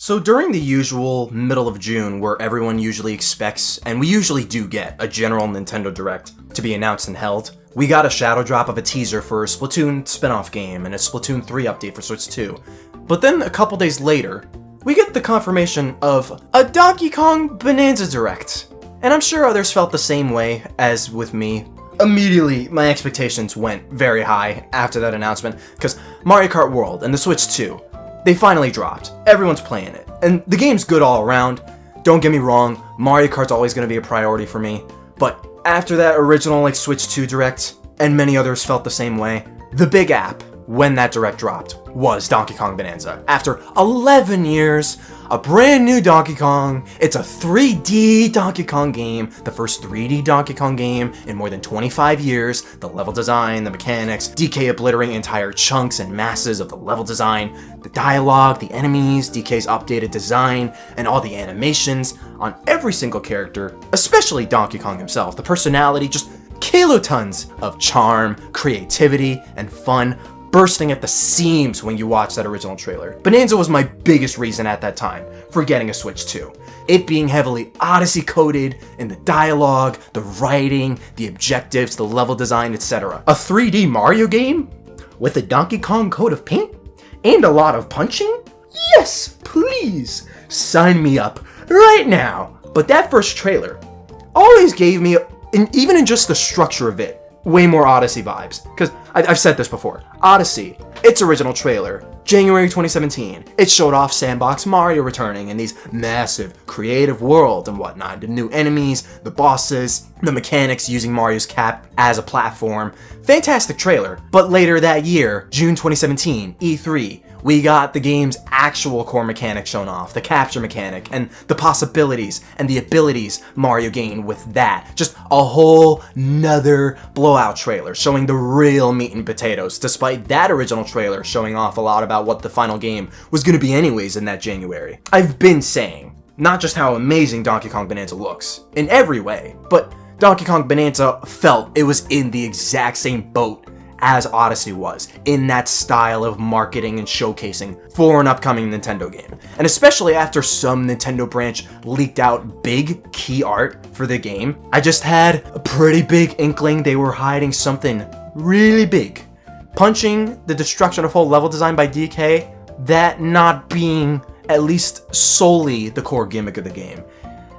So during the usual middle of June, where everyone usually expects, and we usually do get, a general Nintendo Direct to be announced and held, we got a shadow drop of a teaser for a Splatoon spin-off game and a Splatoon 3 update for Switch 2. But then a couple days later, we get the confirmation of a Donkey Kong Bananza Direct. And I'm sure others felt the same way as with me. Immediately, my expectations went very high after that announcement, because Mario Kart World and the Switch 2, they finally dropped. Everyone's playing it. And the game's good all around. Don't get me wrong, Mario Kart's always going to be a priority for me. But after that original Switch 2 Direct, and many others felt the same way, the big app, when that Direct dropped, was Donkey Kong Bananza. After 11 years, a brand new Donkey Kong. It's a 3D Donkey Kong game, the first 3D Donkey Kong game in more than 25 years. The level design, the mechanics, DK obliterating entire chunks and masses of the level design, the dialogue, the enemies, DK's updated design, and all the animations on every single character, especially Donkey Kong himself. The personality, just kilotons of charm, creativity, and fun, bursting at the seams when you watch that original trailer. Bananza was my biggest reason at that time for getting a Switch 2. It being heavily Odyssey coded in the dialogue, the writing, the objectives, the level design, etc. A 3D Mario game with a Donkey Kong coat of paint and a lot of punching? Yes, please, sign me up right now. But that first trailer always gave me, even in just the structure of it, way more Odyssey vibes. Because I've said this before. Odyssey, its original trailer, January 2017, it showed off Sandbox Mario returning in these massive, creative world and whatnot. The new enemies, the bosses, the mechanics using Mario's cap as a platform. Fantastic trailer. But later that year, June 2017, E3, we got the game's actual core mechanic shown off, the capture mechanic, and the possibilities and the abilities Mario gained with that. Just a whole nother blowout trailer showing the real meat and potatoes, despite that original trailer showing off a lot about what the final game was going to be anyways in that January. I've been saying, not just how amazing Donkey Kong Bananza looks, in every way, but Donkey Kong Bananza felt it was in the exact same boat as Odyssey was, in that style of marketing and showcasing for an upcoming Nintendo game. And especially after some Nintendo branch leaked out big key art for the game, I just had a pretty big inkling they were hiding something really big. Punching the destruction of whole level design by DK, that not being at least solely the core gimmick of the game.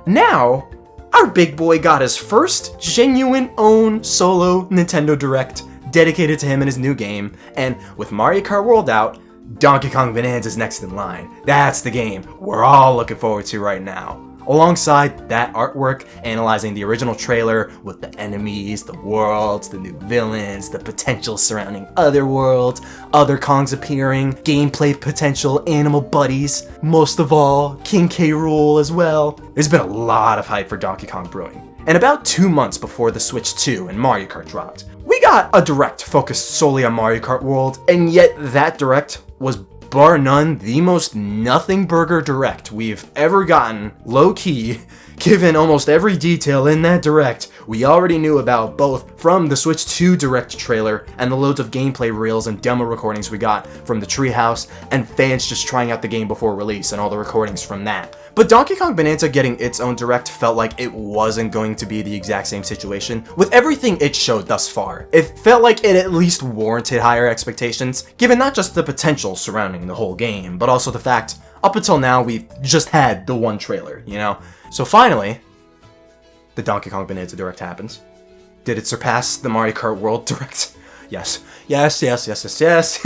Now, our big boy got his first genuine own solo Nintendo Direct dedicated to him and his new game, and with Mario Kart World out, Donkey Kong Bananza is next in line. That's the game we're all looking forward to right now. Alongside that artwork, analyzing the original trailer with the enemies, the worlds, the new villains, the potential surrounding other worlds, other Kongs appearing, gameplay potential, animal buddies, most of all, King K. Rool as well. There's been a lot of hype for Donkey Kong brewing. And about 2 months before the Switch 2 and Mario Kart dropped, we got a Direct focused solely on Mario Kart World, and yet that Direct was bar none the most nothing burger Direct we've ever gotten, low-key, given almost every detail in that Direct we already knew about, both from the Switch 2 Direct trailer and the loads of gameplay reels and demo recordings we got from the Treehouse and fans just trying out the game before release and all the recordings from that. But Donkey Kong Bananza getting its own Direct felt like it wasn't going to be the exact same situation. With everything it showed thus far, it felt like it at least warranted higher expectations, given not just the potential surrounding the whole game, but also the fact, up until now, we've just had the one trailer, you know? So finally, the Donkey Kong Bananza Direct happens. Did it surpass the Mario Kart World Direct? Yes. Yes, yes, yes, yes, yes.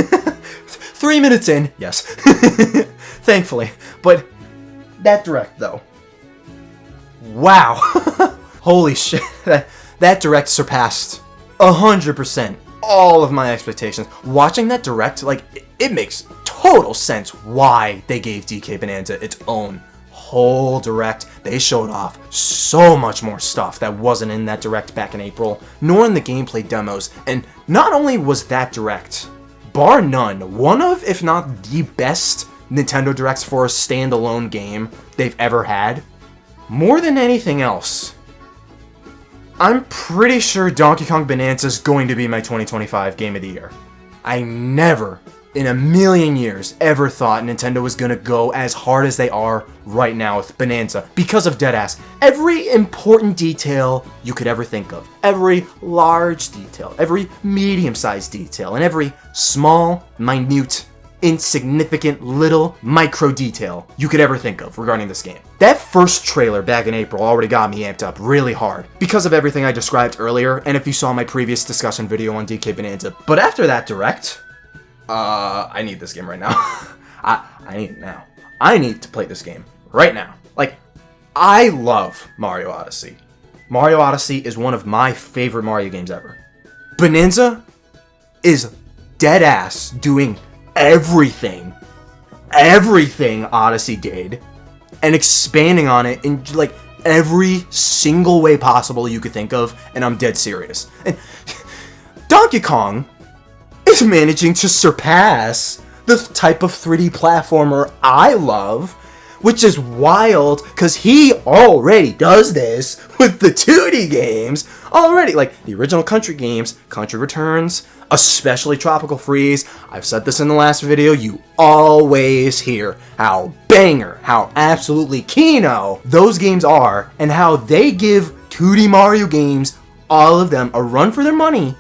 3 minutes in, yes. Thankfully. But that Direct, though. Wow. Holy shit. That Direct surpassed 100% all of my expectations. Watching that Direct, like, it makes total sense why they gave DK Bananza its own whole Direct. They showed off so much more stuff that wasn't in that Direct back in April, nor in the gameplay demos. And not only was that Direct, bar none, one of, if not the best Nintendo Directs for a standalone game they've ever had, more than anything else, I'm pretty sure Donkey Kong Bananza is going to be my 2025 Game of the Year. I never in a million years ever thought Nintendo was gonna go as hard as they are right now with Bananza because of deadass every important detail you could ever think of. Every large detail, every medium-sized detail, and every small, minute, insignificant little micro detail you could ever think of regarding this game. That first trailer back in April already got me amped up really hard because of everything I described earlier, and if you saw my previous discussion video on DK Bananza. But after that direct, I need this game right now. I need it now. I need to play this game right now. Like, I love Mario Odyssey. Mario Odyssey is one of my favorite Mario games ever. Bananza is dead ass doing everything Odyssey did, and expanding on it in like every single way possible you could think of, and I'm dead serious. And Donkey Kong is managing to surpass the type of 3D platformer I love, which is wild because he already does this with the 2D games already. Like the original Country games, Country Returns, especially Tropical Freeze. I've said this in the last video, you always hear how banger, how absolutely kino those games are, and how they give 2D Mario games, all of them, a run for their money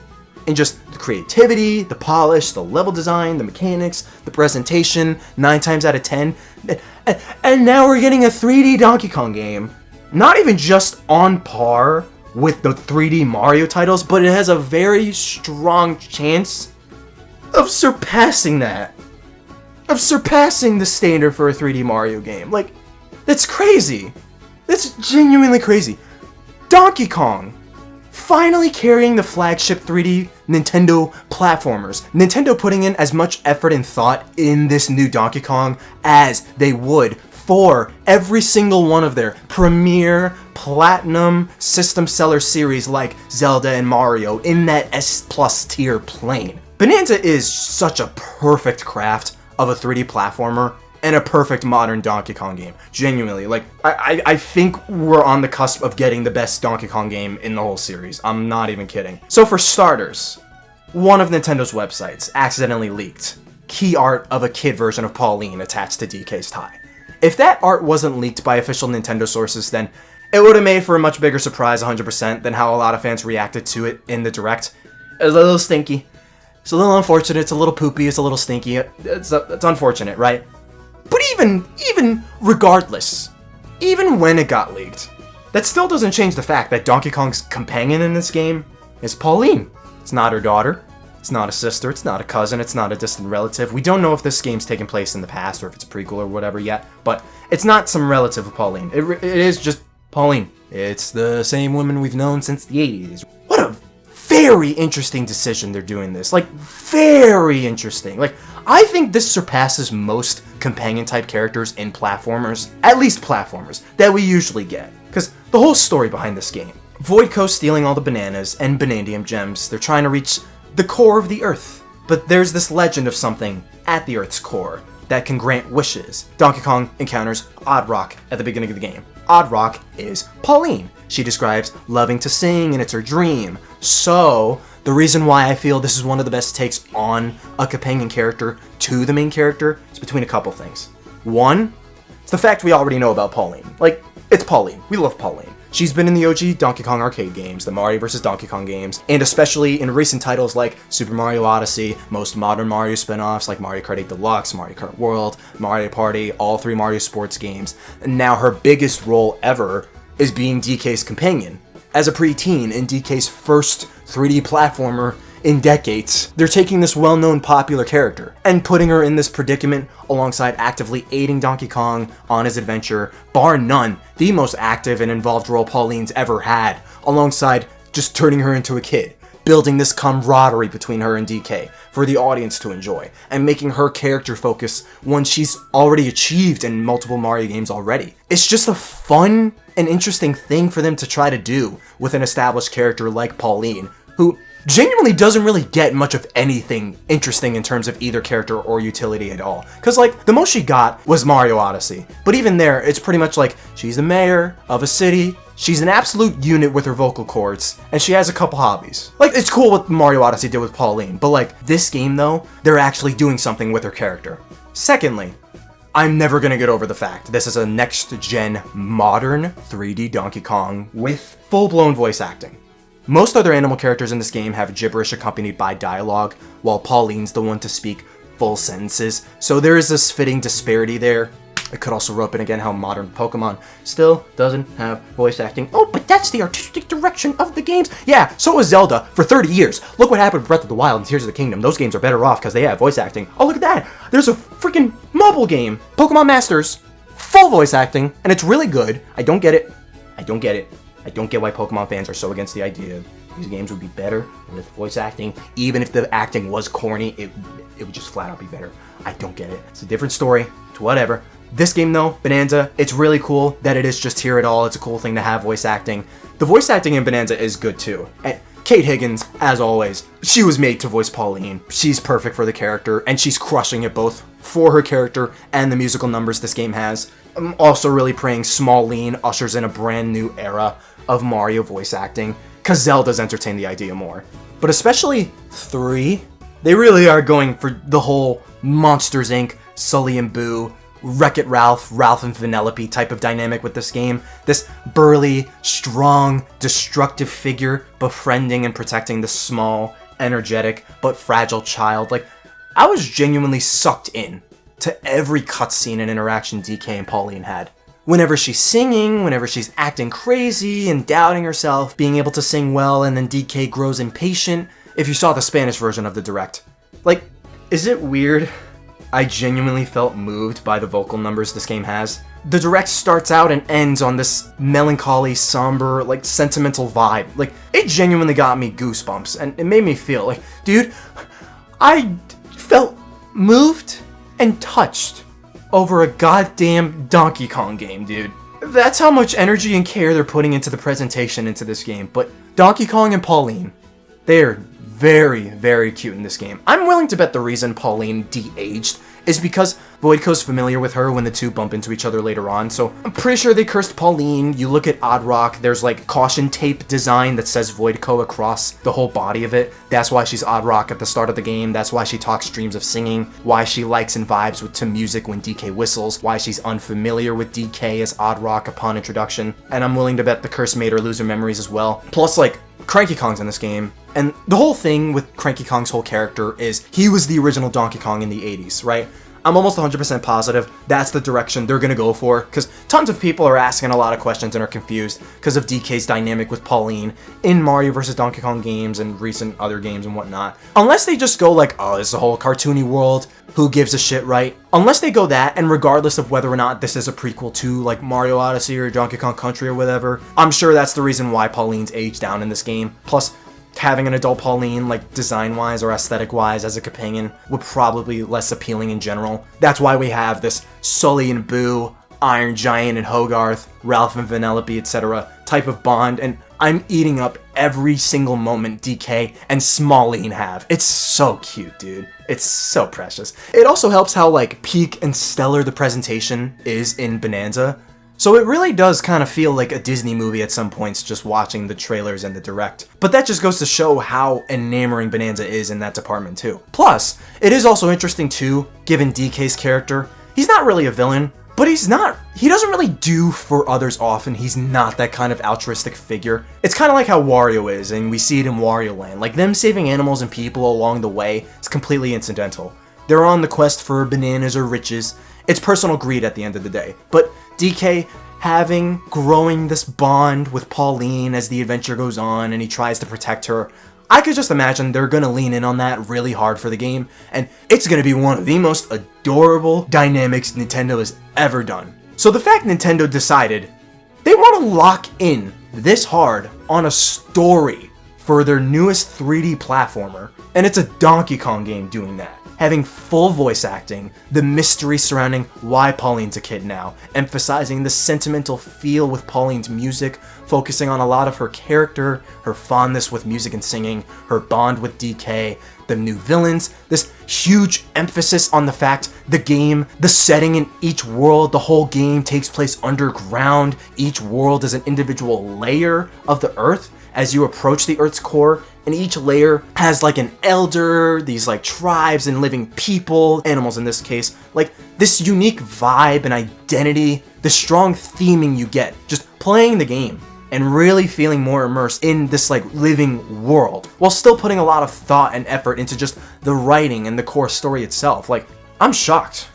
in just the creativity, the polish, the level design, the mechanics, the presentation, 9 times out of 10. And now we're getting a 3D Donkey Kong game, not even just on par with the 3D Mario titles, but it has a very strong chance of surpassing that. Of surpassing the standard for a 3D Mario game. Like, that's crazy. That's genuinely crazy. Donkey Kong finally carrying the flagship 3D Nintendo platformers. Nintendo putting in as much effort and thought in this new Donkey Kong as they would for every single one of their premier platinum system seller series like Zelda and Mario in that S+ tier plane. Bananza is such a perfect craft of a 3D platformer and a perfect modern Donkey Kong game. Genuinely, like, I think we're on the cusp of getting the best Donkey Kong game in the whole series. I'm not even kidding. So for starters, one of Nintendo's websites accidentally leaked key art of a kid version of Pauline attached to DK's tie. If that art wasn't leaked by official Nintendo sources, then it would have made for a much bigger surprise 100% than how a lot of fans reacted to it in the direct. It was a little stinky. It's a little unfortunate, it's a little poopy, it's a little stinky. It's unfortunate, right? But even regardless, even when it got leaked, that still doesn't change the fact that Donkey Kong's companion in this game is Pauline. It's not her daughter, it's not a sister, it's not a cousin, it's not a distant relative. We don't know if this game's taken place in the past or if it's a prequel or whatever yet, but it's not some relative of Pauline. It is just Pauline. It's the same woman we've known since the 80s. What a very interesting decision they're doing this. Like, very interesting. Like, I think this surpasses most companion-type characters in platformers, at least platformers, that we usually get. Because the whole story behind this game, Void Coast stealing all the bananas and Banandium gems, they're trying to reach the core of the Earth. But there's this legend of something at the Earth's core that can grant wishes. Donkey Kong encounters Odd Rock at the beginning of the game. Odd Rock is Pauline. She describes loving to sing and it's her dream. So, the reason why I feel this is one of the best takes on a companion character to the main character is between a couple things. One, it's the fact we already know about Pauline. Like, it's Pauline. We love Pauline. She's been in the OG Donkey Kong arcade games, the Mario vs. Donkey Kong games, and especially in recent titles like Super Mario Odyssey, most modern Mario spin-offs like Mario Kart 8 Deluxe, Mario Kart World, Mario Party, all 3 Mario sports games. And now her biggest role ever is being DK's companion. As a preteen in DK's first 3D platformer in decades, they're taking this well-known popular character and putting her in this predicament alongside actively aiding Donkey Kong on his adventure, bar none, the most active and involved role Pauline's ever had, alongside just turning her into a kid, building this camaraderie between her and DK for the audience to enjoy, and making her character focus one she's already achieved in multiple Mario games already. It's just a fun and interesting thing for them to try to do with an established character like Pauline, who genuinely doesn't really get much of anything interesting in terms of either character or utility at all. Because, like, the most she got was Mario Odyssey. But even there, it's pretty much like, she's the mayor of a city, she's an absolute unit with her vocal cords, and she has a couple hobbies. Like, it's cool what Mario Odyssey did with Pauline, but like, this game though, they're actually doing something with her character. Secondly, I'm never gonna get over the fact this is a next-gen, modern 3D Donkey Kong with full-blown voice acting. Most other animal characters in this game have gibberish accompanied by dialogue, while Pauline's the one to speak full sentences, so there is this fitting disparity there. It could also rope in again how modern Pokemon still doesn't have voice acting. Oh, but that's the artistic direction of the games. Yeah, so was Zelda for 30 years. Look what happened with Breath of the Wild and Tears of the Kingdom. Those games are better off because they have voice acting. Oh, look at that. There's a freaking mobile game, Pokemon Masters, full voice acting, and it's really good. I don't get it. I don't get it. I don't get why Pokemon fans are so against the idea these games would be better with voice acting. Even if the acting was corny, it would just flat out be better. I don't get it. It's a different story. It's whatever. This game though, Bananza, it's really cool that it is just here at all. It's a cool thing to have voice acting. The voice acting in Bananza is good too. And Kate Higgins, as always, she was made to voice Pauline. She's perfect for the character, and she's crushing it both for her character and the musical numbers this game has. I'm also really praying Smalline ushers in a brand new era of Mario voice acting, because Zelda's entertained the idea more. But especially 3, they really are going for the whole Monsters Inc., Sully and Boo, Wreck-It Ralph, Ralph and Vanellope type of dynamic with this game. This burly, strong, destructive figure befriending and protecting the small, energetic, but fragile child. Like, I was genuinely sucked in to every cutscene and interaction DK and Pauline had. Whenever she's singing, whenever she's acting crazy and doubting herself, being able to sing well, and then DK grows impatient. If you saw the Spanish version of the Direct. Like, is it weird? I genuinely felt moved by the vocal numbers this game has. The Direct starts out and ends on this melancholy, somber, like, sentimental vibe. Like, it genuinely got me goosebumps, and it made me feel like, dude, I felt moved and touched over a goddamn Donkey Kong game, dude. That's how much energy and care they're putting into the presentation into this game. But Donkey Kong and Pauline, they're very, very cute in this game. I'm willing to bet the reason Pauline de-aged is because Voidco's familiar with her when the two bump into each other later on, so I'm pretty sure they cursed Pauline. You look at Odd Rock, there's like caution tape design that says Voidco across the whole body of it. That's why she's Odd Rock at the start of the game. That's why she talks streams of singing, why she likes and vibes to music when DK whistles, why she's unfamiliar with DK as Odd Rock upon introduction, and I'm willing to bet the curse made her lose her memories as well. Plus, like, Cranky Kong's in this game, and the whole thing with Cranky Kong's whole character is he was the original Donkey Kong in the 80s, right? I'm almost 100% positive that's the direction they're gonna go for, because tons of people are asking a lot of questions and are confused because of DK's dynamic with Pauline in Mario vs. Donkey Kong games and recent other games and whatnot. Unless they just go like, oh, it's a whole cartoony world, who gives a shit, right? Unless they go that, and regardless of whether or not this is a prequel to like Mario Odyssey or Donkey Kong Country or whatever, I'm sure that's the reason why Pauline's aged down in this game. Plus, having an adult Pauline, like design-wise or aesthetic-wise as a companion, would probably be less appealing in general. That's why we have this Sully and Boo, Iron Giant and Hogarth, Ralph and Vanellope, etc. type of bond, and I'm eating up every single moment DK and Smalline have. It's so cute, dude. It's so precious. It also helps how, like, peak and stellar the presentation is in Bananza. So it really does kind of feel like a Disney movie at some points just watching the trailers and the Direct. But that just goes to show how enamoring Bananza is in that department too. Plus, it is also interesting too, given DK's character. He's not really a villain, but he doesn't really do for others often. He's not that kind of altruistic figure. It's kind of like how Wario is, and we see it in Wario Land. Like, them saving animals and people along the way is completely incidental. They're on the quest for bananas or riches. It's personal greed at the end of the day. But DK growing this bond with Pauline as the adventure goes on and he tries to protect her, I could just imagine they're gonna lean in on that really hard for the game, and it's gonna be one of the most adorable dynamics Nintendo has ever done. So the fact Nintendo decided they want to lock in this hard on a story for their newest 3D platformer, and it's a Donkey Kong game doing that, having full voice acting, the mystery surrounding why Pauline's a kid now, emphasizing the sentimental feel with Pauline's music, focusing on a lot of her character, her fondness with music and singing, her bond with DK, the new villains, this huge emphasis on the fact the game, the setting in each world, the whole game takes place underground. Each world is an individual layer of the Earth as you approach the Earth's core, and each layer has like an elder, these like tribes and living people, animals in this case, like this unique vibe and identity, the strong theming you get just playing the game and really feeling more immersed in this like living world, while still putting a lot of thought and effort into just the writing and the core story itself. Like, I'm shocked.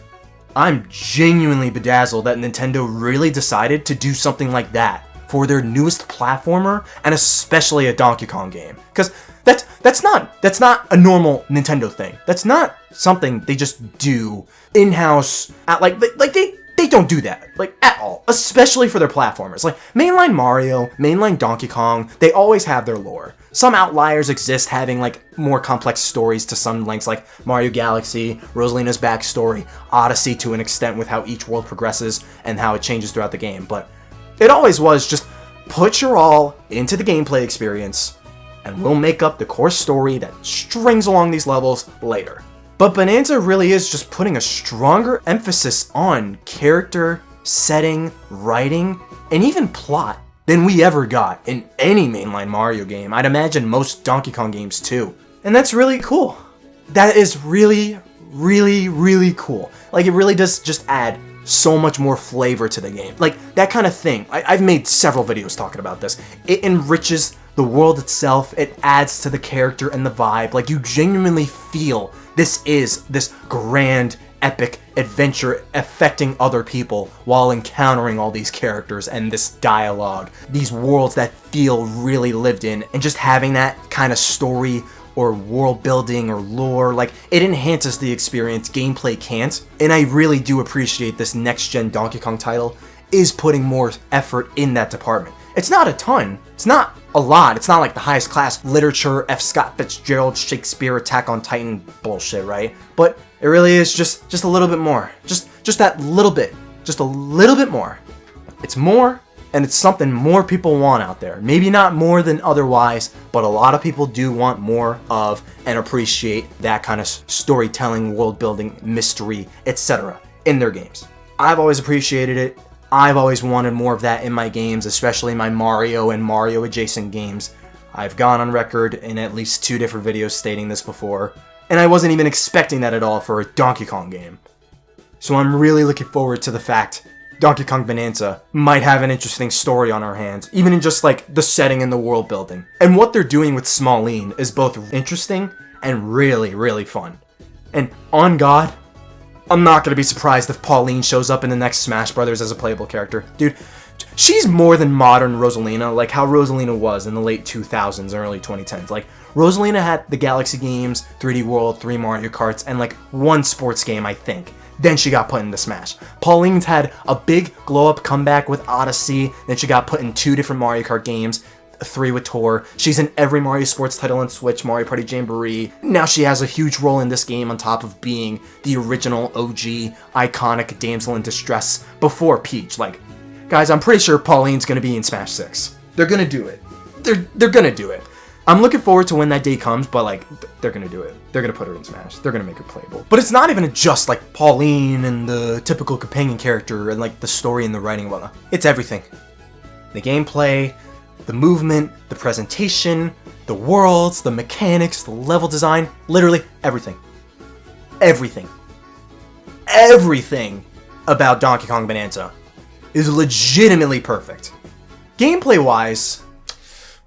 I'm genuinely bedazzled that Nintendo really decided to do something like that for their newest platformer, and especially a Donkey Kong game. Because that's not a normal Nintendo thing. That's not something they just do in-house at they don't do that, like, at all, especially for their platformers. Like, mainline Mario, mainline Donkey Kong, they always have their lore. Some outliers exist, having, like, more complex stories to some lengths, like Mario Galaxy, Rosalina's backstory, Odyssey to an extent with how each world progresses and how it changes throughout the game. But it always was just put your all into the gameplay experience, and we'll make up the core story that strings along these levels later. But Bananza really is just putting a stronger emphasis on character, setting, writing, and even plot than we ever got in any mainline Mario game. I'd imagine most Donkey Kong games too. And that's really cool. That is really, really, really cool. Like, it really does just add so much more flavor to the game. Like, that kind of thing. I've made several videos talking about this. It enriches the world itself. It adds to the character and the vibe. Like, you genuinely feel this is this grand, epic adventure affecting other people while encountering all these characters and this dialogue. These worlds that feel really lived in, and just having that kind of story or world building or lore, like, it enhances the experience gameplay can't. And I really do appreciate this next gen Donkey Kong title is putting more effort in that department. It's not a ton, it's not a lot, it's not like the highest class literature, F. Scott Fitzgerald, Shakespeare, Attack on Titan bullshit, right? But it really is just a little bit more. Just that little bit. Just a little bit more. It's more, and it's something more people want out there. Maybe not more than otherwise, but a lot of people do want more of and appreciate that kind of storytelling, world building, mystery, etc. in their games. I've always appreciated it. I've always wanted more of that in my games, especially my Mario and Mario adjacent games. I've gone on record in at least 2 different videos stating this before, and I wasn't even expecting that at all for a Donkey Kong game. So I'm really looking forward to the fact Donkey Kong Bananza might have an interesting story on our hands, even in just like the setting and the world building. And what they're doing with Smalline is both interesting and really, really fun. And on God, I'm not going to be surprised if Pauline shows up in the next Smash Brothers as a playable character. Dude, she's more than modern Rosalina, like how Rosalina was in the late 2000s, early 2010s. Like, Rosalina had the Galaxy games, 3D World, 3 Mario Karts, and like 1 sports game, I think. Then she got put into Smash. Pauline's had a big glow-up comeback with Odyssey, then she got put in 2 different Mario Kart games, 3 with Tour. She's in every Mario Sports title on Switch, Mario Party Jamboree. Now she has a huge role in this game on top of being the original OG, iconic damsel in distress before Peach. Like, guys, I'm pretty sure Pauline's gonna be in Smash 6. They're gonna do it. They're gonna do it. I'm looking forward to when that day comes, but like, they're gonna do it. They're gonna put her in Smash. They're gonna make her playable. But it's not even just like Pauline and the typical companion character and like the story and the writing and whatnot. It's everything. The gameplay, the movement, the presentation, the worlds, the mechanics, the level design, literally everything. Everything. Everything about Donkey Kong Bananza is legitimately perfect. Gameplay-wise,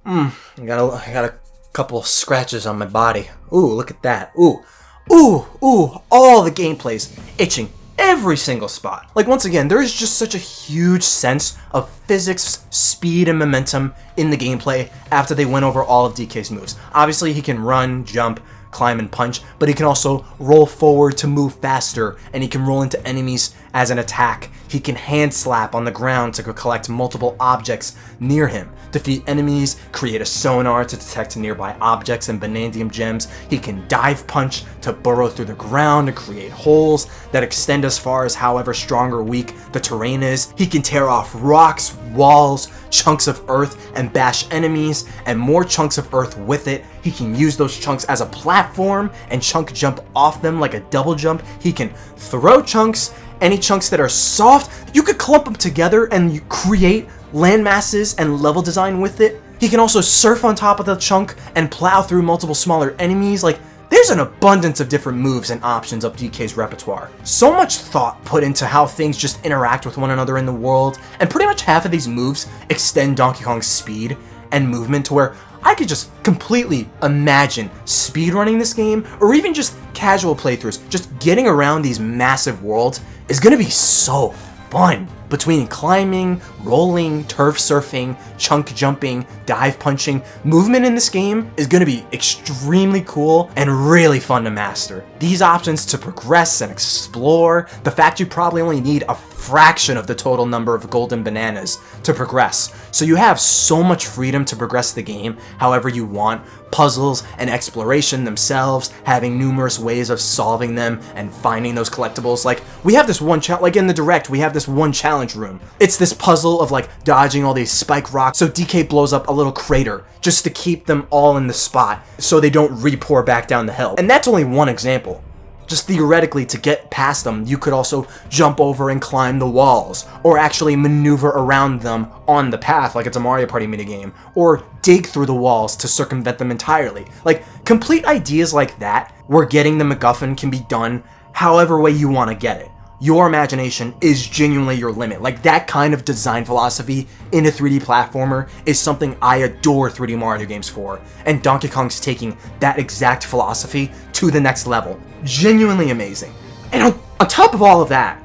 I got a couple scratches on my body. Ooh, look at that. Ooh, all the gameplay's itching. Every single spot. Like, once again, there is just such a huge sense of physics, speed, and momentum in the gameplay after they went over all of DK's moves. Obviously, he can run, jump, climb and punch, but he can also roll forward to move faster, and he can roll into enemies as an attack. He can hand slap on the ground to collect multiple objects near him, defeat enemies, create a sonar to detect nearby objects and Banandium gems. He can dive punch to burrow through the ground and create holes that extend as far as however strong or weak the terrain is. He can tear off rocks, walls, chunks of earth and bash enemies, and more chunks of earth with it. He can use those chunks as a platform and chunk jump off them like a double jump. He can throw chunks, any chunks that are soft, you could clump them together and you create land masses and level design with it. He can also surf on top of the chunk and plow through multiple smaller enemies. Like, there's an abundance of different moves and options up DK's repertoire. So much thought put into how things just interact with one another in the world, and pretty much half of these moves extend Donkey Kong's speed and movement to where I could just completely imagine speedrunning this game, or even just casual playthroughs. Just getting around these massive worlds is gonna be so fun. Between climbing, rolling, turf surfing, chunk jumping, dive punching, movement in this game is going to be extremely cool and really fun to master. These options to progress and explore, the fact you probably only need a fraction of the total number of golden bananas to progress, so you have so much freedom to progress the game however you want. Puzzles and exploration themselves, having numerous ways of solving them and finding those collectibles. Like, we have this one challenge, like in the direct, we have this one challenge room. It's this puzzle of like dodging all these spike rocks, so DK blows up a little crater just to keep them all in the spot so they don't re-pour back down the hill. And that's only one example. Just theoretically, to get past them, you could also jump over and climb the walls, or actually maneuver around them on the path like it's a Mario Party minigame, or dig through the walls to circumvent them entirely. Like, complete ideas like that, where getting the MacGuffin can be done however way you want to get it. Your imagination is genuinely your limit. Like, that kind of design philosophy in a 3D platformer is something I adore 3D Mario games for, and Donkey Kong's taking that exact philosophy to the next level. Genuinely amazing. And on top of all of that,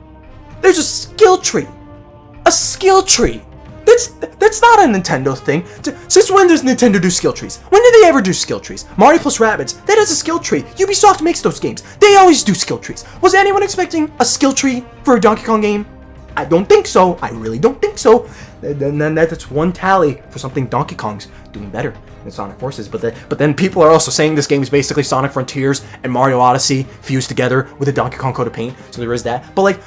there's a skill tree. A skill tree. That's not a Nintendo thing. Since when does Nintendo do skill trees? When did they ever do skill trees? Mario plus Rabbids, that is a skill tree. Ubisoft makes those games. They always do skill trees. Was anyone expecting a skill tree for a Donkey Kong game? I don't think so. I really don't think so. Then that's one tally for something Donkey Kong's doing better than Sonic Forces. But then people are also saying this game is basically Sonic Frontiers and Mario Odyssey fused together with a Donkey Kong coat of paint. So there is that. But like,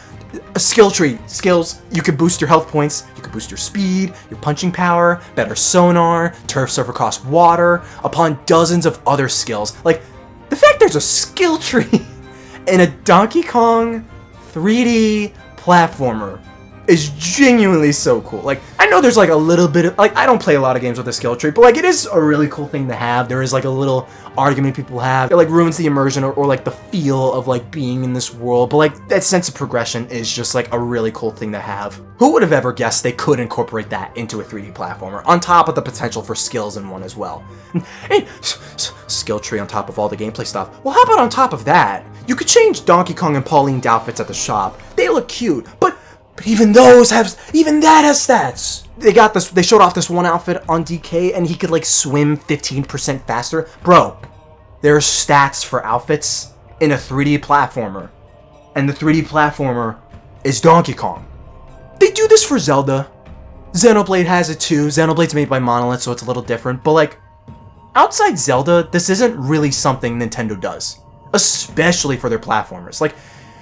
a skill tree, skills, you could boost your health points, you could boost your speed, your punching power, better sonar, turf surf across water, upon dozens of other skills. Like, the fact there's a skill tree in a Donkey Kong 3D platformer is genuinely so cool. Like, I know there's like a little bit of, like, I don't play a lot of games with a skill tree, but like, it is a really cool thing to have. There is like a little argument people have. It like ruins the immersion or like the feel of like being in this world, but like that sense of progression is just like a really cool thing to have. Who would have ever guessed they could incorporate that into a 3D platformer, on top of the potential for skills in one as well? Hey, skill tree on top of all the gameplay stuff. Well, how about on top of that, you could change Donkey Kong and Pauline's outfits at the shop. They look cute, but even that has stats. They showed off this one outfit on DK and he could like swim 15% faster. Bro, there are stats for outfits in a 3D platformer, and the 3D platformer is Donkey Kong. They do this for Zelda. Xenoblade has it too. Xenoblade's made by Monolith, so it's a little different, but like, outside Zelda, this isn't really something Nintendo does, especially for their platformers. Like,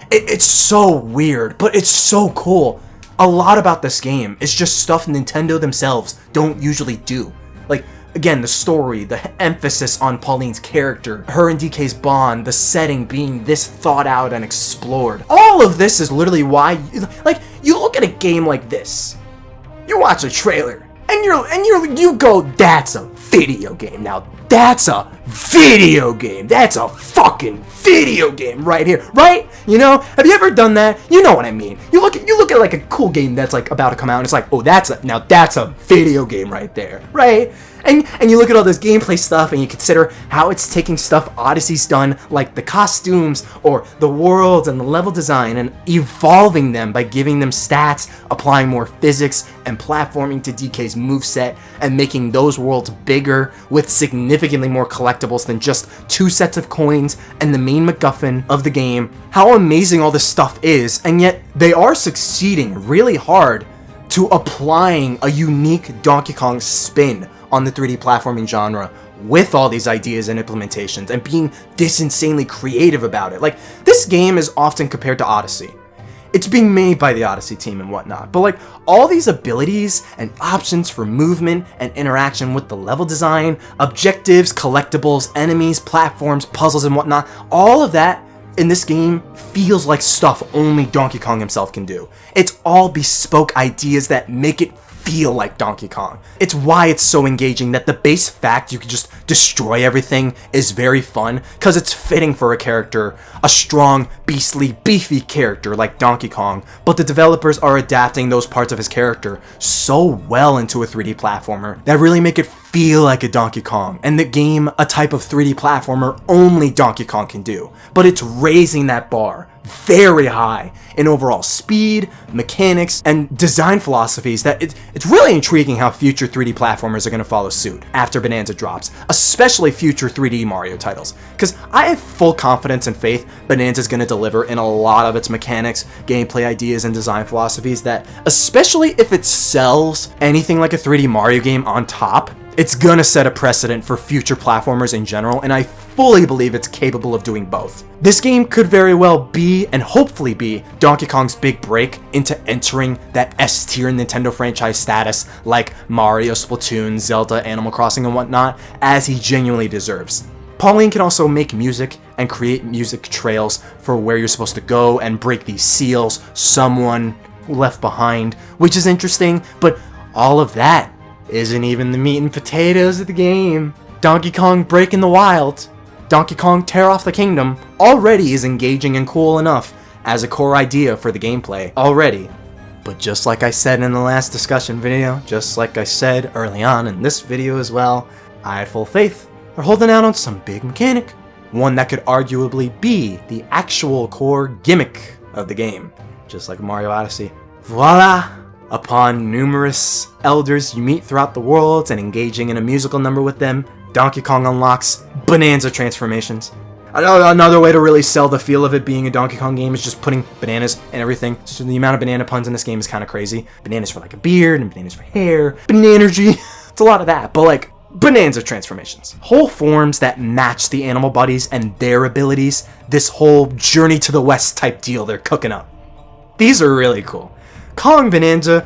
it's so weird, but it's so cool. A lot about this game is just stuff Nintendo themselves don't usually do. Like, again, the story, the emphasis on Pauline's character, her and DK's bond, the setting being this thought out and explored. All of this is literally why, like, you look at a game like this, you watch a trailer, and you go, that's a video game. Now, that's a video game. That's a fucking video game right here, right? You know, have you ever done that? You know what I mean. You look at like a cool game that's like about to come out, and it's like, oh, that's a video game right there, right? And you look at all this gameplay stuff and you consider how it's taking stuff Odyssey's done, like the costumes or the worlds and the level design, and evolving them by giving them stats, applying more physics and platforming to DK's moveset, and making those worlds bigger with significantly more collectibles than just 2 sets of coins and the main MacGuffin of the game. How amazing all this stuff is, and yet they are succeeding really hard to applying a unique Donkey Kong spin on the 3D platforming genre with all these ideas and implementations, and being this insanely creative about it. Like, this game is often compared to Odyssey. It's being made by the Odyssey team and whatnot, but like, all these abilities and options for movement and interaction with the level design, objectives, collectibles, enemies, platforms, puzzles, and whatnot, all of that in this game feels like stuff only Donkey Kong himself can do. It's all bespoke ideas that make it feel like Donkey Kong. It's why it's so engaging that the base fact you can just destroy everything is very fun, because it's fitting for a character, a strong, beastly, beefy character like Donkey Kong, but the developers are adapting those parts of his character so well into a 3D platformer that really make it feel like a Donkey Kong, and the game a type of 3D platformer only Donkey Kong can do. But it's raising that bar very high in overall speed, mechanics, and design philosophies that it's really intriguing how future 3D platformers are going to follow suit after Bananza drops, especially future 3D Mario titles, because I have full confidence and faith Bananza's going to deliver in a lot of its mechanics, gameplay ideas, and design philosophies that, especially if it sells anything like a 3D Mario game on top, it's gonna set a precedent for future platformers in general, and I fully believe it's capable of doing both. This game could very well be, and hopefully be, Donkey Kong's big break into entering that S-tier Nintendo franchise status like Mario, Splatoon, Zelda, Animal Crossing, and whatnot, as he genuinely deserves. Pauline can also make music and create music trails for where you're supposed to go and break these seals, someone left behind, which is interesting, but all of that isn't even the meat and potatoes of the game. Donkey Kong Break in the Wild, Donkey Kong Tear Off the Kingdom, already is engaging and cool enough as a core idea for the gameplay already. But just like I said in the last discussion video, just like I said early on in this video as well, I had full faith. They're holding out on some big mechanic, one that could arguably be the actual core gimmick of the game, just like Mario Odyssey. Voila! Upon numerous elders you meet throughout the worlds and engaging in a musical number with them, Donkey Kong unlocks Bananza transformations. Another way to really sell the feel of it being a Donkey Kong game is just putting bananas and everything. Just the amount of banana puns in this game is kind of crazy. Bananas for like a beard, and bananas for hair, bananergy. It's a lot of that, but like, Bananza transformations. Whole forms that match the animal bodies and their abilities. This whole Journey to the West type deal they're cooking up. These are really cool. Kong Bananza,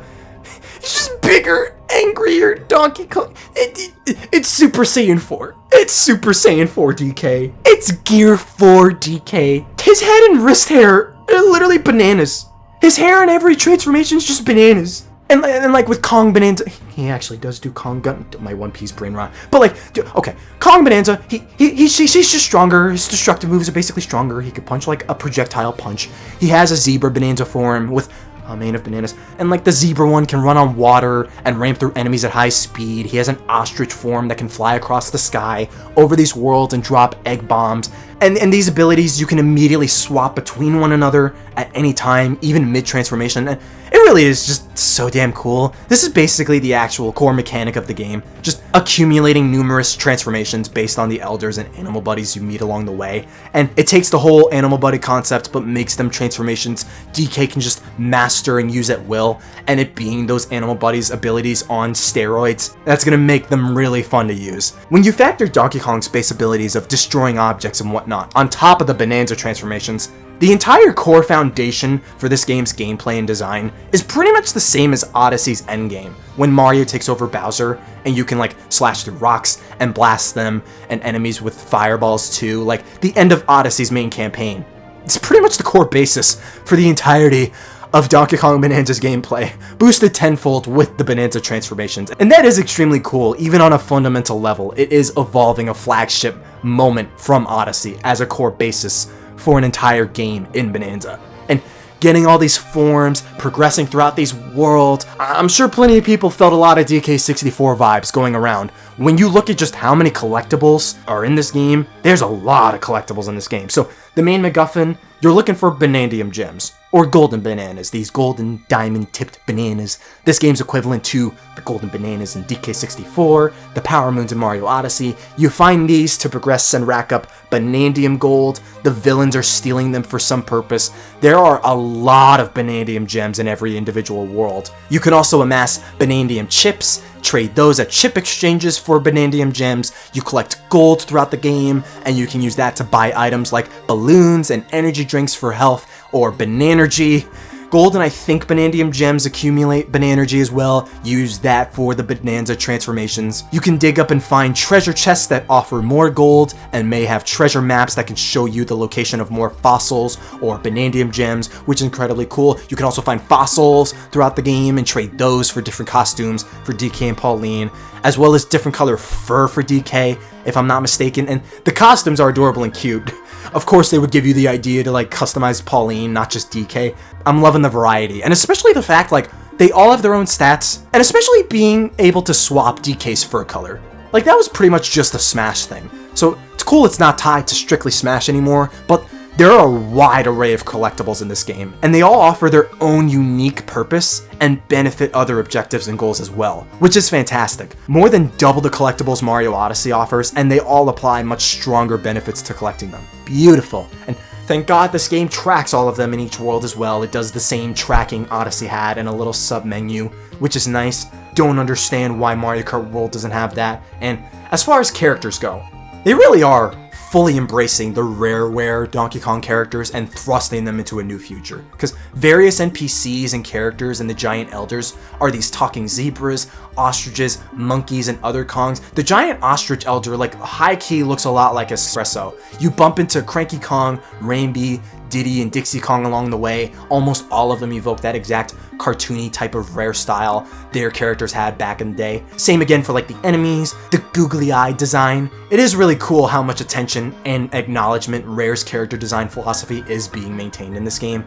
it's just bigger, angrier Donkey Kong. It's Super Saiyan 4. It's Super Saiyan 4 DK. It's Gear 4 DK. His head and wrist hair are literally bananas. His hair in every transformation is just bananas. And like with Kong Bananza, he actually does do Kong gun. My One Piece brain rot. But like, okay, Kong Bananza, he's just stronger. His destructive moves are basically stronger. He could punch like a projectile punch. He has a zebra Bananza form with a mane of bananas, and like the zebra one can run on water and ram through enemies at high speed. He has an ostrich form that can fly across the sky over these worlds and drop egg bombs, and these abilities you can immediately swap between one another at any time, even mid-transformation, and it really is just so damn cool. This is basically the actual core mechanic of the game, just accumulating numerous transformations based on the elders and animal buddies you meet along the way, and it takes the whole animal buddy concept but makes them transformations DK can just master and use at will, and it being those animal buddies' abilities on steroids, that's gonna make them really fun to use. When you factor Donkey Kong's base abilities of destroying objects and whatnot on top of the Bananza transformations, the entire core foundation for this game's gameplay and design is pretty much the same as Odyssey's endgame, when Mario takes over Bowser and you can like slash through rocks and blast them and enemies with fireballs too, like the end of Odyssey's main campaign. It's pretty much the core basis for the entirety of Donkey Kong Bananza's gameplay, boosted tenfold with the Bananza transformations. And that is extremely cool, even on a fundamental level. It is evolving a flagship moment from Odyssey as a core basis for an entire game in Bananza. And getting all these forms, progressing throughout these worlds, I'm sure plenty of people felt a lot of DK64 vibes going around when you look at just how many collectibles are in this game, there's a lot of collectibles in this game. So the main MacGuffin, you're looking for Banandium gems, or golden bananas, these golden diamond-tipped bananas. This game's equivalent to the golden bananas in DK64, the Power Moons in Mario Odyssey. You find these to progress and rack up Banandium gold. The villains are stealing them for some purpose. There are a lot of Banandium gems in every individual world. You can also amass Banandium chips, trade those at chip exchanges for Banandium gems. You collect gold throughout the game, and you can use that to buy items like balloons and energy drinks for health, or Bananergy. Gold and I think Banandium gems accumulate Bananergy as well. Use that for the Bonanza transformations. You can dig up and find treasure chests that offer more gold and may have treasure maps that can show you the location of more fossils or Banandium gems, which is incredibly cool. You can also find fossils throughout the game and trade those for different costumes for DK and Pauline, as well as different color fur for DK, if I'm not mistaken, and the costumes are adorable and cute. Of course, they would give you the idea to, like, customize Pauline, not just DK. I'm loving the variety, and especially the fact, like, they all have their own stats, and especially being able to swap DK's fur color. Like, that was pretty much just a Smash thing. So, it's cool it's not tied to strictly Smash anymore, but there are a wide array of collectibles in this game, and they all offer their own unique purpose and benefit other objectives and goals as well, which is fantastic. More than double the collectibles Mario Odyssey offers, and they all apply much stronger benefits to collecting them. Beautiful. And thank God this game tracks all of them in each world as well. It does the same tracking Odyssey had in a little sub-menu, which is nice. Don't understand why Mario Kart World doesn't have that. And as far as characters go, they really are fully embracing the rareware Donkey Kong characters and thrusting them into a new future. Because various NPCs and characters in the Giant Elders are these talking zebras, ostriches, monkeys, and other Kongs. The Giant Ostrich Elder, like, high-key looks a lot like Espresso. You bump into Cranky Kong, Rainby, Diddy, and Dixie Kong along the way. Almost all of them evoke that exact cartoony type of rare style their characters had back in the day. Same again for, like, the enemies, the googly eye design. It is really cool how much attention and acknowledgement Rare's character design philosophy is being maintained in this game,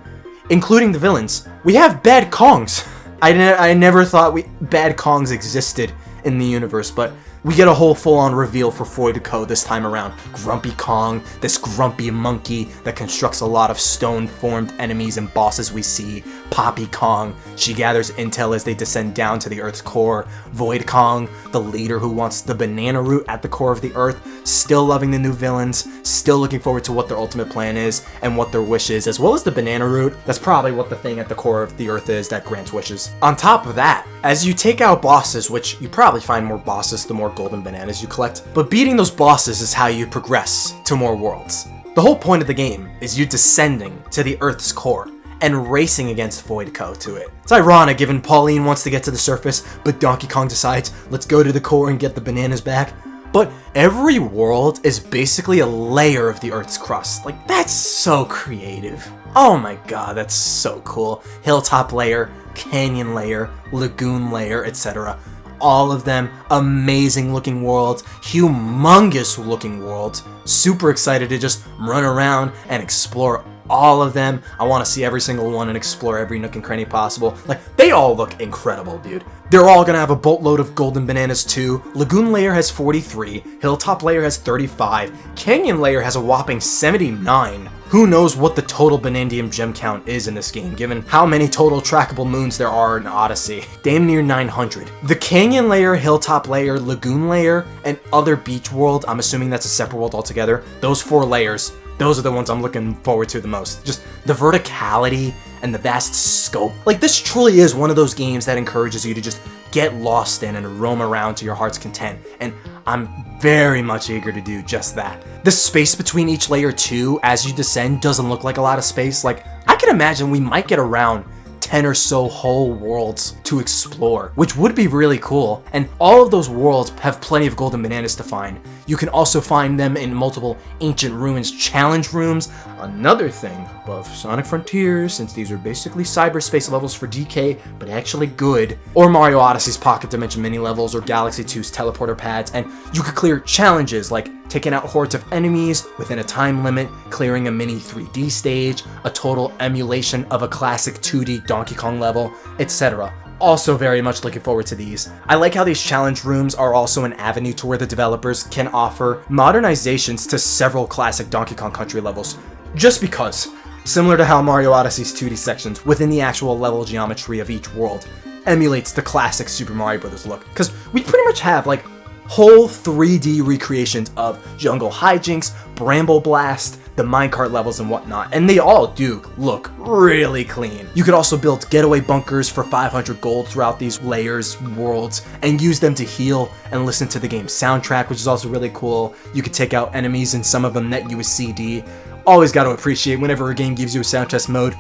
including the villains. We have bad Kongs. I never thought bad Kongs existed in the universe, but we get a whole full-on reveal for Foideco this time around. Grumpy Kong, this grumpy monkey that constructs a lot of stone-formed enemies and bosses we see. Poppy Kong, she gathers intel as they descend down to the Earth's core. Void Kong, the leader who wants the banana root at the core of the Earth. Still loving the new villains, still looking forward to what their ultimate plan is and what their wish is, as well as the banana root. That's probably what the thing at the core of the Earth is that grants wishes. On top of that, as you take out bosses, which you probably find more bosses the more golden bananas you collect, but beating those bosses is how you progress to more worlds. The whole point of the game is you descending to the Earth's core and racing against Voidco to it. It's ironic given Pauline wants to get to the surface, but Donkey Kong decides, let's go to the core and get the bananas back. But every world is basically a layer of the Earth's crust. Like, that's so creative. Oh my god, that's so cool. Hilltop layer, canyon layer, lagoon layer, etc. All of them amazing looking worlds, humongous looking worlds. Super excited to just run around and explore all of them. I want to see every single one and explore every nook and cranny possible. Like, they all look incredible, dude. They're all gonna have a boatload of golden bananas too. Lagoon Layer has 43, Hilltop Layer has 35, Canyon Layer has a whopping 79. Who knows what the total Banandium gem count is in this game, given how many total trackable moons there are in Odyssey. Damn near 900. The Canyon Layer, Hilltop Layer, Lagoon Layer, and other beach world, I'm assuming that's a separate world altogether, those 4 layers, those are the ones I'm looking forward to the most. Just the verticality and the vast scope. Like, this truly is one of those games that encourages you to just get lost in and roam around to your heart's content, and I'm very much eager to do just that. The space between each layer too, as you descend, doesn't look like a lot of space. Like, I can imagine we might get around 10 or so whole worlds to explore, which would be really cool, and all of those worlds have plenty of golden bananas to find. You can also find them in multiple Ancient Ruins challenge rooms, another thing above Sonic Frontiers, since these are basically cyberspace levels for DK, but actually good, or Mario Odyssey's Pocket Dimension mini levels, or Galaxy 2's teleporter pads, and you could clear challenges like taking out hordes of enemies within a time limit, clearing a mini 3D stage, a total emulation of a classic 2D Donkey Kong level, etc. Also very much looking forward to these. I like how these challenge rooms are also an avenue to where the developers can offer modernizations to several classic Donkey Kong Country levels, just because, similar to how Mario Odyssey's 2D sections within the actual level geometry of each world emulates the classic Super Mario Bros. Look, because we pretty much have like whole 3D recreations of Jungle Hijinx, Bramble Blast, the minecart levels and whatnot, and they all do look really clean. You could also build getaway bunkers for 500 gold throughout these layers, worlds, and use them to heal and listen to the game's soundtrack, which is also really cool. You could take out enemies and some of them net you a CD. Always got to appreciate whenever a game gives you a sound test mode.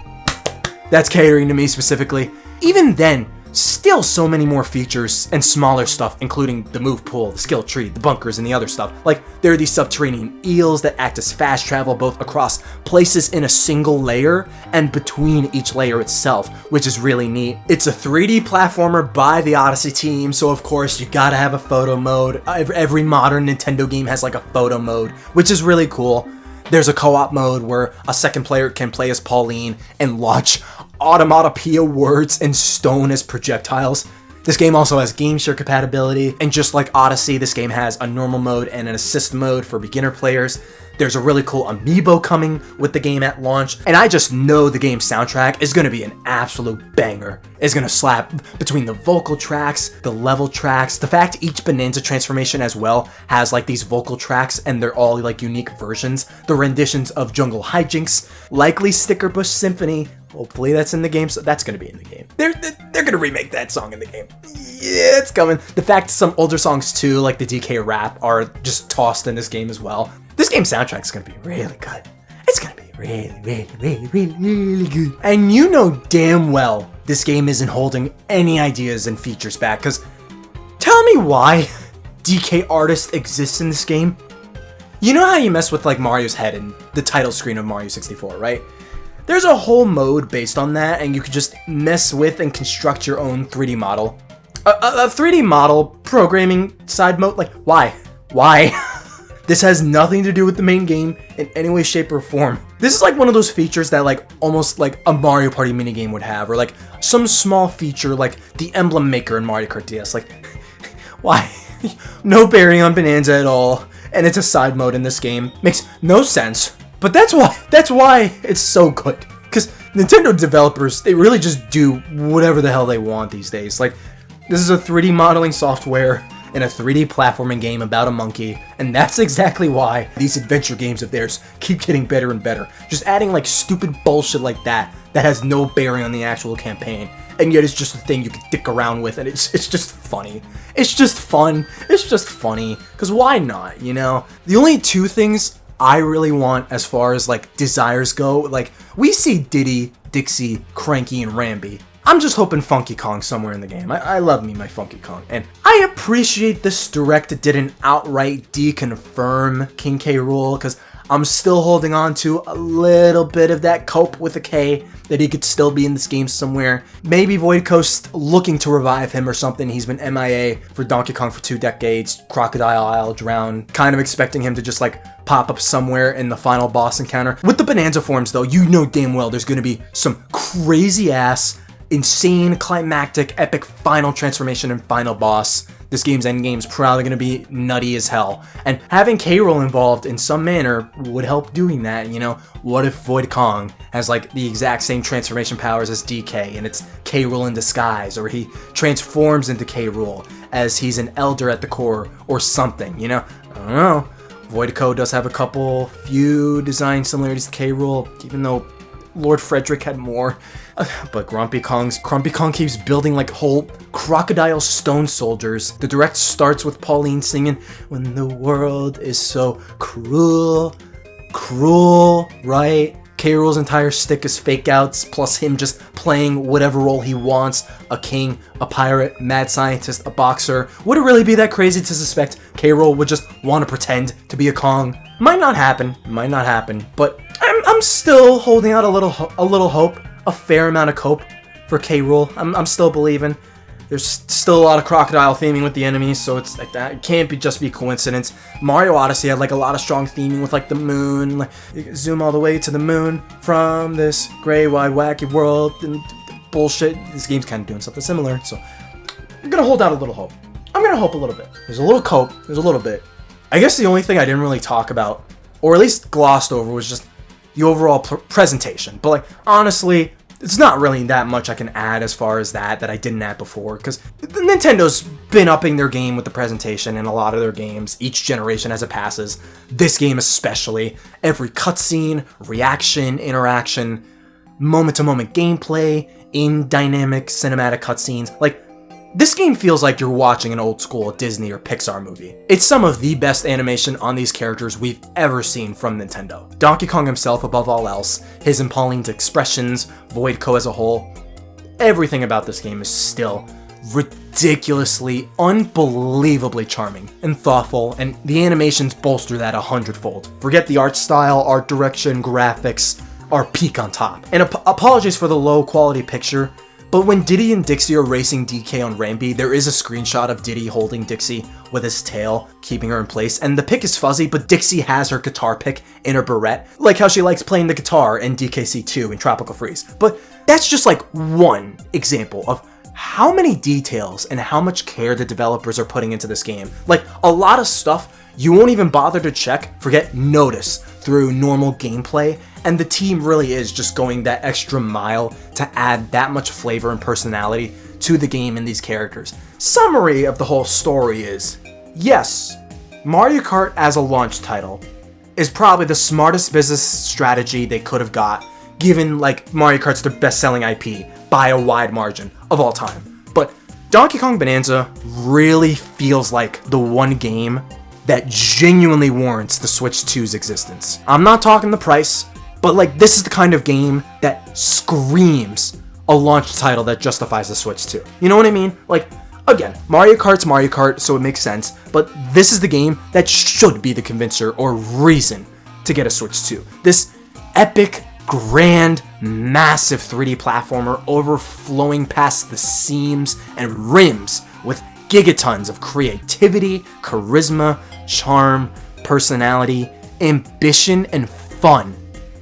That's catering to me specifically. Even then, still so many more features and smaller stuff, including the move pool, the skill tree, the bunkers, and the other stuff. Like, there are these subterranean eels that act as fast travel both across places in a single layer and between each layer itself, which is really neat. It's a 3D platformer by the Odyssey team, so of course you gotta have a photo mode. Every modern Nintendo game has like a photo mode, which is really cool. There's a co-op mode where a second player can play as Pauline and launch automatopoeia words and stone as projectiles. This game also has game share compatibility, and just like Odyssey, this game has a normal mode and an assist mode for beginner players. There's a really cool amiibo coming with the game at launch, and I just know the game's soundtrack is going to be an absolute banger. It's going to slap between the vocal tracks, the level tracks, the fact each Bananza transformation as well has like these vocal tracks and they're all like unique versions, the renditions of Jungle Hijinx, likely Sticker Bush Symphony. Hopefully that's in the game, so that's going to be in the game. They're going to remake that song in the game. Yeah, it's coming. The fact some older songs too, like the DK rap, are just tossed in this game as well. This game's soundtrack is going to be really good. It's going to be really good. And you know damn well this game isn't holding any ideas and features back, because tell me why DK Artist exists in this game? You know how you mess with like Mario's head in the title screen of Mario 64, right? There's a whole mode based on that, and you could just mess with and construct your own 3D model. A 3D model programming side mode? Like, why? Why? This has nothing to do with the main game in any way, shape, or form. This is like one of those features that like almost like a Mario Party minigame would have, or like some small feature like the emblem maker in Mario Kart DS. Like, why? No bearing on Bananza at all, and it's a side mode in this game. Makes no sense. But that's why it's so good. Because Nintendo developers, they really just do whatever the hell they want these days. Like, this is a 3D modeling software in a 3D platforming game about a monkey, and that's exactly why these adventure games of theirs keep getting better and better. Just adding like stupid bullshit like that has no bearing on the actual campaign, and yet it's just a thing you can dick around with, and it's just funny. It's just fun. It's just funny. Because why not, you know? The only two things I really want as far as like desires go, like we see Diddy, Dixie, Cranky, and Rambi. I'm just hoping Funky Kong's somewhere in the game. I love me my Funky Kong. And I appreciate this direct didn't outright deconfirm King K. Rool, because I'm still holding on to a little bit of that cope with a K, that he could still be in this game somewhere. Maybe Void Coast looking to revive him or something. He's been MIA for Donkey Kong for 2 decades. Crocodile Isle, Drown. Kind of expecting him to just like pop up somewhere in the final boss encounter. With the Bananza forms though, you know damn well there's going to be some crazy ass, insane, climactic, epic final transformation and final boss. This game's endgame's probably going to be nutty as hell. And having K. Rool involved in some manner would help doing that, you know? What if Void Kong has like the exact same transformation powers as DK and it's K. Rool in disguise, or he transforms into K. Rool as he's an elder at the core or something, you know? I don't know. Voidco does have a few design similarities to K. Rool, even though Lord Frederick had more. But Grumpy Kong keeps building like whole crocodile stone soldiers. The direct starts with Pauline singing, "When the world is so cruel," right? K. Rool's entire stick is fake outs, plus him just playing whatever role he wants. A king, a pirate, mad scientist, a boxer. Would it really be that crazy to suspect K. Rool would just want to pretend to be a Kong? Might not happen, but I'm still holding out a little hope, a fair amount of cope for K. Rool. I'm still believing. There's still a lot of crocodile theming with the enemies, so it's like that. It can't just be coincidence. Mario Odyssey had like a lot of strong theming with like the moon. Like, you can zoom all the way to the moon from this gray, wide, wacky world. And bullshit. This game's kind of doing something similar, so I'm gonna hold out a little hope. I'm gonna hope a little bit. There's a little cope, there's a little bit. I guess the only thing I didn't really talk about, or at least glossed over, was just the overall presentation. But like, honestly, it's not really that much I can add as far as that I didn't add before, because Nintendo's been upping their game with the presentation in a lot of their games, each generation as it passes. This game especially. Every cutscene, reaction, interaction, moment-to-moment gameplay, in dynamic cinematic cutscenes. Like, this game feels like you're watching an old school Disney or Pixar movie. It's some of the best animation on these characters we've ever seen from Nintendo. Donkey Kong himself above all else, his impalling expressions, Voidco as a whole, everything about this game is still ridiculously, unbelievably charming and thoughtful, and the animations bolster that 100-fold. Forget the art style, art direction, graphics are peak on top. And apologies for the low quality picture, but when Diddy and Dixie are racing DK on Rambi, there is a screenshot of Diddy holding Dixie with his tail, keeping her in place, and the pick is fuzzy, but Dixie has her guitar pick in her barrette, like how she likes playing the guitar in DKC2 in Tropical Freeze. But that's just like one example of how many details and how much care the developers are putting into this game. Like, a lot of stuff you won't even bother to check, forget notice, through normal gameplay, and the team really is just going that extra mile to add that much flavor and personality to the game and these characters. Summary of the whole story is, yes, Mario Kart as a launch title is probably the smartest business strategy they could have got, given like Mario Kart's their best-selling IP by a wide margin of all time. But Donkey Kong Bananza really feels like the one game that genuinely warrants the Switch 2's existence. I'm not talking the price, but like, this is the kind of game that screams a launch title that justifies the Switch 2. You know what I mean? Like, again, Mario Kart's Mario Kart, so it makes sense, but this is the game that should be the convincer or reason to get a Switch 2. This epic, grand, massive 3D platformer overflowing past the seams and rims with gigatons of creativity, charisma, charm, personality, ambition, and fun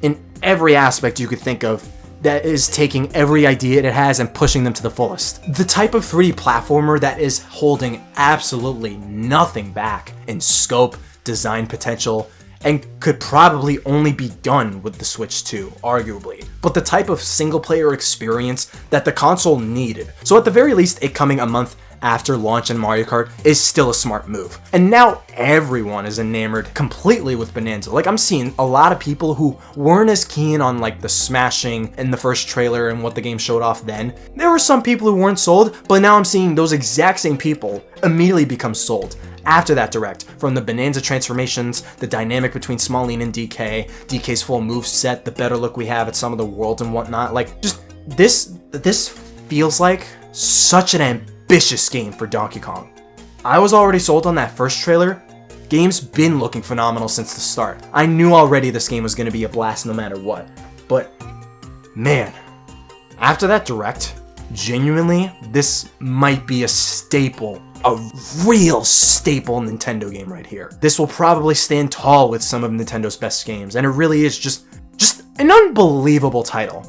in every aspect you could think of, that is taking every idea it has and pushing them to the fullest. The type of 3D platformer that is holding absolutely nothing back in scope, design potential, and could probably only be done with the Switch 2, arguably. But the type of single-player experience that the console needed. So at the very least, it coming a month after launch in Mario Kart is still a smart move. And now everyone is enamored completely with Bananza. Like, I'm seeing a lot of people who weren't as keen on like the smashing in the first trailer and what the game showed off then. There were some people who weren't sold, but now I'm seeing those exact same people immediately become sold after that direct. From the Bananza transformations, the dynamic between Smalline and DK, DK's full move set, the better look we have at some of the worlds and whatnot. Like, just this feels like such an ambitious game for Donkey Kong. I was already sold on that first trailer. Game's been looking phenomenal since the start. I knew already this game was going to be a blast no matter what. But man, after that direct, genuinely, this might be a staple, a real staple Nintendo game right here. This will probably stand tall with some of Nintendo's best games, and it really is just an unbelievable title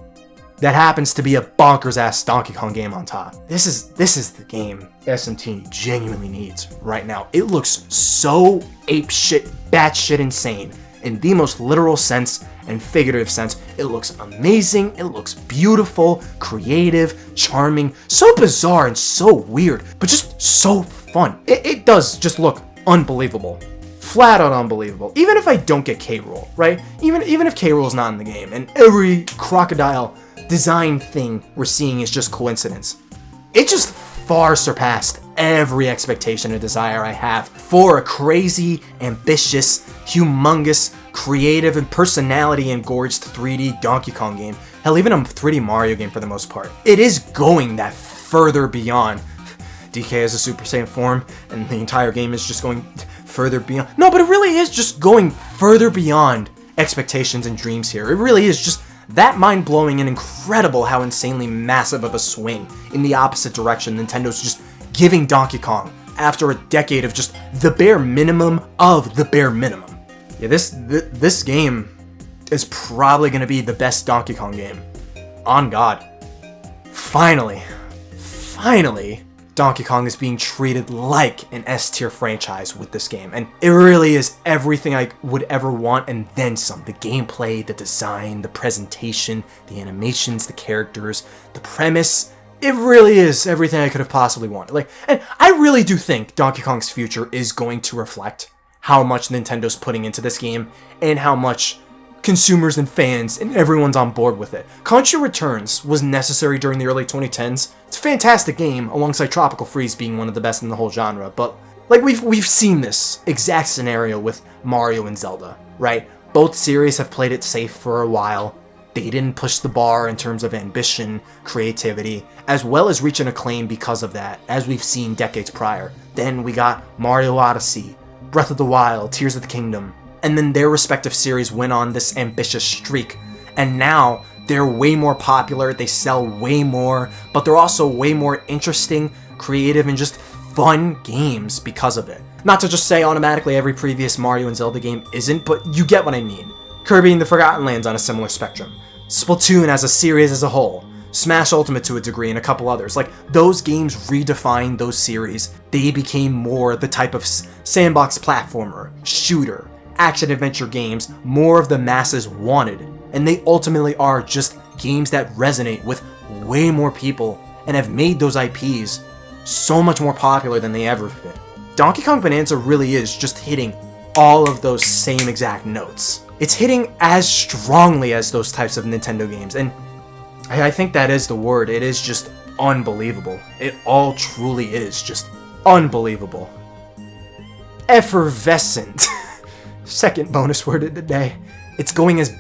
that happens to be a bonkers-ass Donkey Kong game on top. This is the game SMT genuinely needs right now. It looks so apeshit, batshit insane in the most literal sense and figurative sense. It looks amazing, it looks beautiful, creative, charming, so bizarre and so weird, but just so fun. It does just look unbelievable. Flat out unbelievable. Even if I don't get K-Rool, right? Even if K-Rool's not in the game and every crocodile design thing we're seeing is just coincidence, it just far surpassed every expectation and desire I have for a crazy, ambitious, humongous, creative, and personality engorged 3D Donkey Kong game. Hell, even a 3D Mario game for the most part. It is going that further beyond. DK has a Super Saiyan form, and the entire game is just going further beyond. No, but it really is just going further beyond expectations and dreams here. It really is just that mind-blowing and incredible how insanely massive of a swing in the opposite direction Nintendo's just giving Donkey Kong after a decade of just the bare minimum of the bare minimum. Yeah, this game is probably going to be the best Donkey Kong game. On God. finally, Donkey Kong is being treated like an S-tier franchise with this game, and it really is everything I would ever want and then some. The gameplay, the design, the presentation, the animations, the characters, the premise. It really is everything I could have possibly wanted. And I really do think Donkey Kong's future is going to reflect how much Nintendo's putting into this game and how much consumers and fans and everyone's on board with it. Country Returns was necessary during the early 2010s. It's a fantastic game alongside Tropical Freeze being one of the best in the whole genre, but like we've seen this exact scenario with Mario and Zelda, right? Both series have played it safe for a while. They didn't push the bar in terms of ambition, creativity, as well as reach an acclaim because of that, as we've seen decades prior. Then we got Mario Odyssey, Breath of the Wild, Tears of the Kingdom, and then their respective series went on this ambitious streak. And now they're way more popular, they sell way more, but they're also way more interesting, creative, and just fun games because of it. Not to just say automatically every previous Mario and Zelda game isn't, but you get what I mean. Kirby and the Forgotten Lands on a similar spectrum. Splatoon as a series as a whole. Smash Ultimate to a degree and a couple others. Like, those games redefined those series. They became more the type of sandbox platformer, shooter, action-adventure games more of the masses wanted, and they ultimately are just games that resonate with way more people and have made those IPs so much more popular than they ever been. Donkey Kong Bananza really is just hitting all of those same exact notes. It's hitting as strongly as those types of Nintendo games, and I think that is the word. It is just unbelievable. It all truly is just unbelievable. Effervescent. Second bonus word of the day. It's going as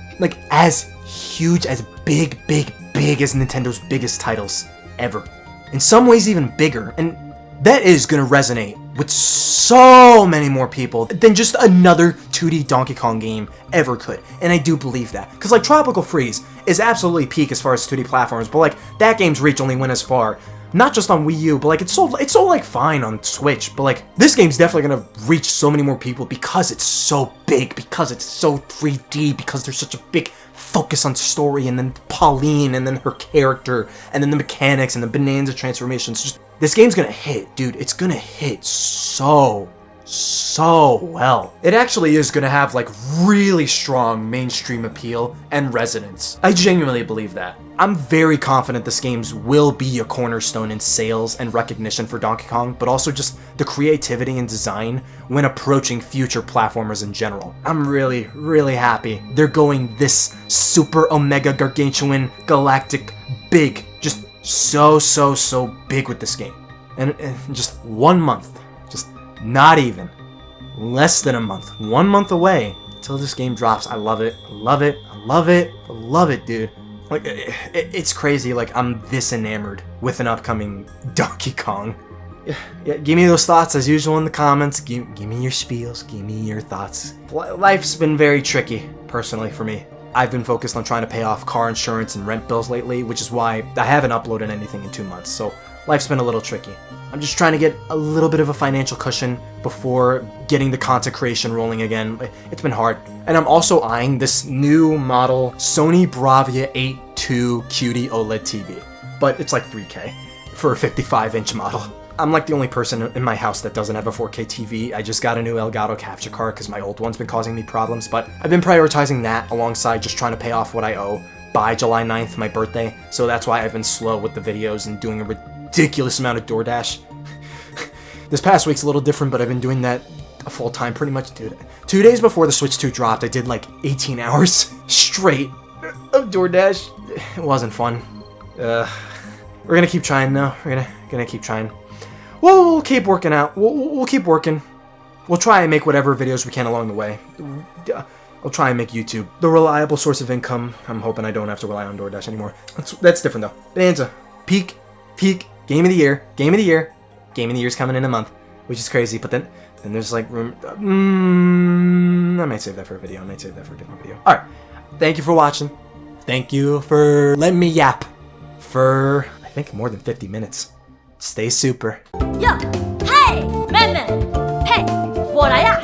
huge, as big as Nintendo's biggest titles ever. In some ways even bigger, and that is gonna resonate with so many more people than just another 2D Donkey Kong game ever could. And I do believe that. Because like Tropical Freeze is absolutely peak as far as 2D platforms, but like that game's reach only went as far. Not just on Wii U, but like it's sold like fine on Switch, but like this game's definitely gonna reach so many more people because it's so big, because it's so 3D, because there's such a big focus on story, and then Pauline, and then her character, and then the mechanics, and the Bananza transformations. Just, this game's gonna hit, dude. It's gonna hit so well. It actually is gonna have like really strong mainstream appeal and resonance. I genuinely believe that. I'm very confident this game will be a cornerstone in sales and recognition for Donkey Kong, but also just the creativity and design when approaching future platformers in general. I'm really happy they're going this super omega gargantuan galactic big, just so big with this game. And just 1 month, just not even, less than a month, 1 month away till this game drops. I love it, dude. Like, it's crazy, like, I'm this enamored with an upcoming Donkey Kong. Yeah, give me those thoughts as usual in the comments. Give me your spiels, give me your thoughts. Life's been very tricky, personally, for me. I've been focused on trying to pay off car insurance and rent bills lately, which is why I haven't uploaded anything in 2 months, so life's been a little tricky. I'm just trying to get a little bit of a financial cushion before getting the content creation rolling again. It's been hard. And I'm also eyeing this new model Sony Bravia 8 II QD OLED TV. But it's like $3K for a 55-inch model. I'm like the only person in my house that doesn't have a 4K TV. I just got a new Elgato capture card because my old one's been causing me problems. But I've been prioritizing that alongside just trying to pay off what I owe by July 9th, my birthday. So that's why I've been slow with the videos and doing a ridiculous amount of DoorDash. This past week's a little different, but I've been doing that a full time pretty much, dude. 2 days before the Switch 2 dropped, I did like 18 hours straight of DoorDash. It wasn't fun. We're gonna keep trying though. We're gonna keep trying. We'll keep working out. We'll keep working. We'll try and make whatever videos we can along the way. I'll try and make YouTube the reliable source of income. I'm hoping I don't have to rely on DoorDash anymore. That's different though. Bananza, peak, game of the year. Game of the year's coming in a month, which is crazy. But then there's like room. I might save that for a video. I might save that for a different video. All right. Thank you for watching. Thank you for letting me yap for I think more than 50 minutes. Stay super. Yo, hey, Lemme, hey，我来呀！